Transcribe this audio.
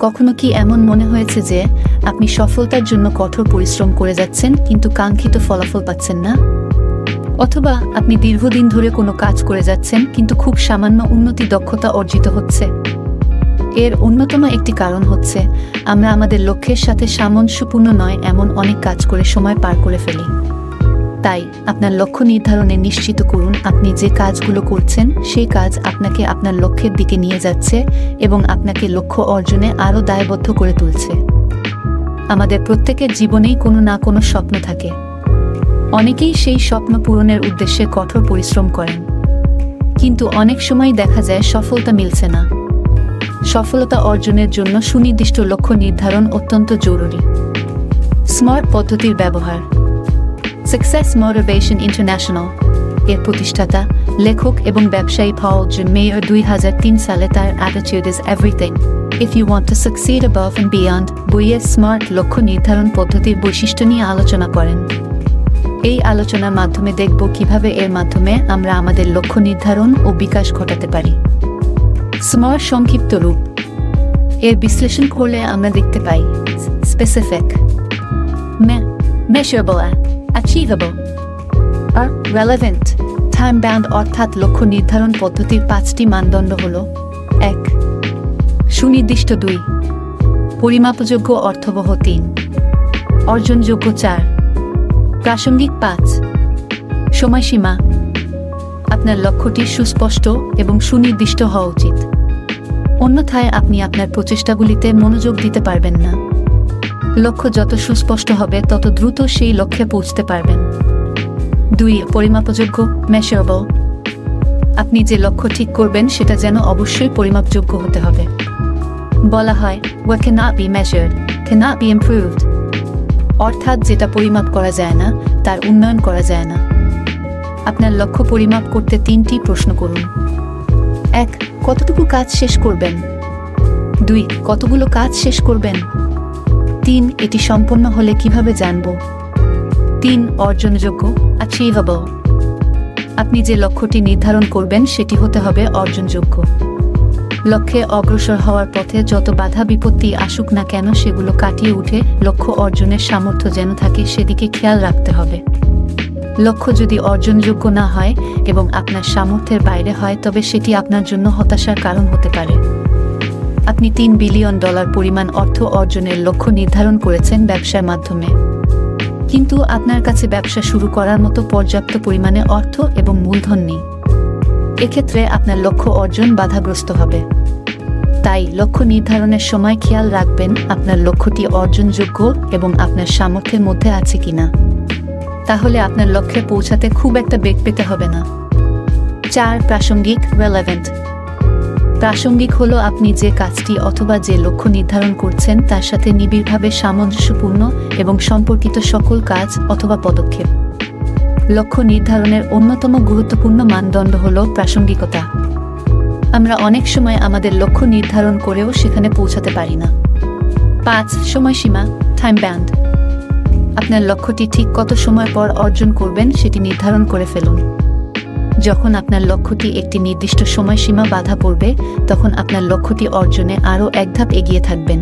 কখনো কি এমন মনে হয়েছে যে আপনি সফলতার জন্য কঠোর পরিশ্রম করে যাচ্ছেন কিন্তু কাঙ্ক্ষিত ফলাফল পাচ্ছেন না? অথবা আপনি দীর্ঘদিন ধরে কোনো কাজ করে যাচ্ছেন কিন্তু খুব সামান্য উন্নতি দক্ষতা অর্জিত হচ্ছে? এর অন্যতম একটি কারণ হচ্ছে আমরা আমাদের লক্ষ্যের সাথে সামঞ্জস্যপূর্ণ নয় এমন অনেক কাজ করে সময় পার করে ফেলি। তাই আপনার লক্ষ্য নির্ধারণে নিশ্চিত করুন আপনি যে কাজগুলো করছেন সেই কাজ আপনাকে আপনার লক্ষ্যের দিকে নিয়ে যাচ্ছে এবং আপনাকে লক্ষ্য অর্জনে আরও দায়বদ্ধ করে তুলছে। আমাদের প্রত্যেকের জীবনেই কোনো না কোনো স্বপ্ন থাকে। অনেকেই সেই স্বপ্ন পূরণের উদ্দেশ্যে কঠোর পরিশ্রম করেন, কিন্তু অনেক সময় দেখা যায় সফলতা মিলছে না। সফলতা অর্জনের জন্য সুনির্দিষ্ট লক্ষ্য নির্ধারণ অত্যন্ত জরুরি। স্মার্ট পদ্ধতির ব্যবহার। সাকসেস মোটিভেশন ইন্টারন্যাশনাল এর প্রতিষ্ঠাতা, লেখক এবং ব্যবসায়ী পল মেয়ার 2003 সালে তার attitude is everything if you want to succeed above and beyond বইয়ের স্মার্ট লক্ষ্য নির্ধারণ পদ্ধতির বৈশিষ্ট্য নিয়ে আলোচনা করেন। এই আলোচনার মাধ্যমে দেখব কিভাবে এর মাধ্যমে আমরা আমাদের লক্ষ্য নির্ধারণ ও বিকাশ ঘটাতে পারি। স্মার্ট সংক্ষিপ্ত রূপ। এর বিশ্লেষণ করলে আমরা দেখতে পাই স্পেসিফিক, মেজারেবল, অ্যাচিভেবল আর রেলেভেন্ট। টাইম বাউন্ড অর্থাৎ লক্ষ্য নির্ধারণ পদ্ধতির 5টি মানদণ্ড হল: 1. সুনির্দিষ্ট 2, পরিমাপযোগ্য অর্থবহ 3, অর্জনযোগ্য 4, প্রাসঙ্গিক 5। সময়সীমা। আপনার লক্ষ্যটি সুস্পষ্ট এবং সুনির্দিষ্ট হওয়া উচিত, অন্যথায় আপনি আপনার প্রচেষ্টাগুলিতে মনোযোগ দিতে পারবেন না। লক্ষ্য যত সুস্পষ্ট হবে তত দ্রুত সেই লক্ষ্যে পৌঁছতে পারবেন। 2. পরিমাপযোগ্য, মেজারেবল। আপনি যে লক্ষ্য ঠিক করবেন সেটা যেন অবশ্যই পরিমাপযোগ্য হতে হবে। বলা হয় what cannot be measured cannot be improved, অর্থাৎ যেটা পরিমাপ করা যায় না তার উন্নয়ন করা যায় না। আপনার লক্ষ্য পরিমাপ করতে 3টি প্রশ্ন করুন। 1. কতটুকু কাজ শেষ করবেন? 2. কতগুলো কাজ শেষ করবেন? 3. এটি সম্পন্ন হলে কিভাবে জানব? 3. অর্জনযোগ্য, অ্যাচিভেবল। আপনি যে লক্ষ্যটি নির্ধারণ করবেন সেটি হতে হবে অর্জনযোগ্য। লক্ষ্যে অগ্রসর হওয়ার পথে যত বাধা বিপত্তি আসুক না কেন সেগুলো কাটিয়ে উঠে লক্ষ্য অর্জনের সামর্থ্য যেন থাকে সেদিকে খেয়াল রাখতে হবে। লক্ষ্য যদি অর্জনযোগ্য না হয় এবং আপনার সামর্থ্যের বাইরে হয় তবে সেটি আপনার জন্য হতাশার কারণ হতে পারে। আপনি $3 বিলিয়ন পরিমাণ অর্থ অর্জনের লক্ষ্য নির্ধারণ করেছেন ব্যবসার মাধ্যমে, কিন্তু আপনার কাছে ব্যবসা শুরু করার মতো পর্যাপ্ত পরিমাণে অর্থ এবং মূলধন নেই। এক্ষেত্রে আপনার লক্ষ্য অর্জন বাধাগ্রস্ত হবে। তাই লক্ষ্য নির্ধারণের সময় খেয়াল রাখবেন আপনার লক্ষ্যটি অর্জনযোগ্য এবং আপনার সামর্থ্যের মধ্যে আছে কিনা। তাহলে আপনার লক্ষ্যে পৌঁছাতে খুব একটা বেগ পেতে হবে না। 4. প্রাসঙ্গিক, রেলেভেন্ট। প্রাসঙ্গিক হলো আপনি যে কাজটি অথবা যে লক্ষ্য নির্ধারণ করছেন তার সাথে নিবিড়ভাবে সামঞ্জস্যপূর্ণ এবং সম্পর্কিত সকল কাজ অথবা পদক্ষেপ। লক্ষ্য নির্ধারণের অন্যতম গুরুত্বপূর্ণ মানদণ্ড হল প্রাসঙ্গিকতা। আমরা অনেক সময় আমাদের লক্ষ্য নির্ধারণ করেও সেখানে পৌঁছাতে পারি না। 5. সময়সীমা, টাইম বাউন্ড। আপনার লক্ষ্যটি ঠিক কত সময় পর অর্জন করবেন সেটি নির্ধারণ করে ফেলুন। যখন আপনার লক্ষ্যটি একটি নির্দিষ্ট সময়সীমা বাধা পড়বে তখন আপনার লক্ষ্যটি অর্জনে আরও এক ধাপ এগিয়ে থাকবেন।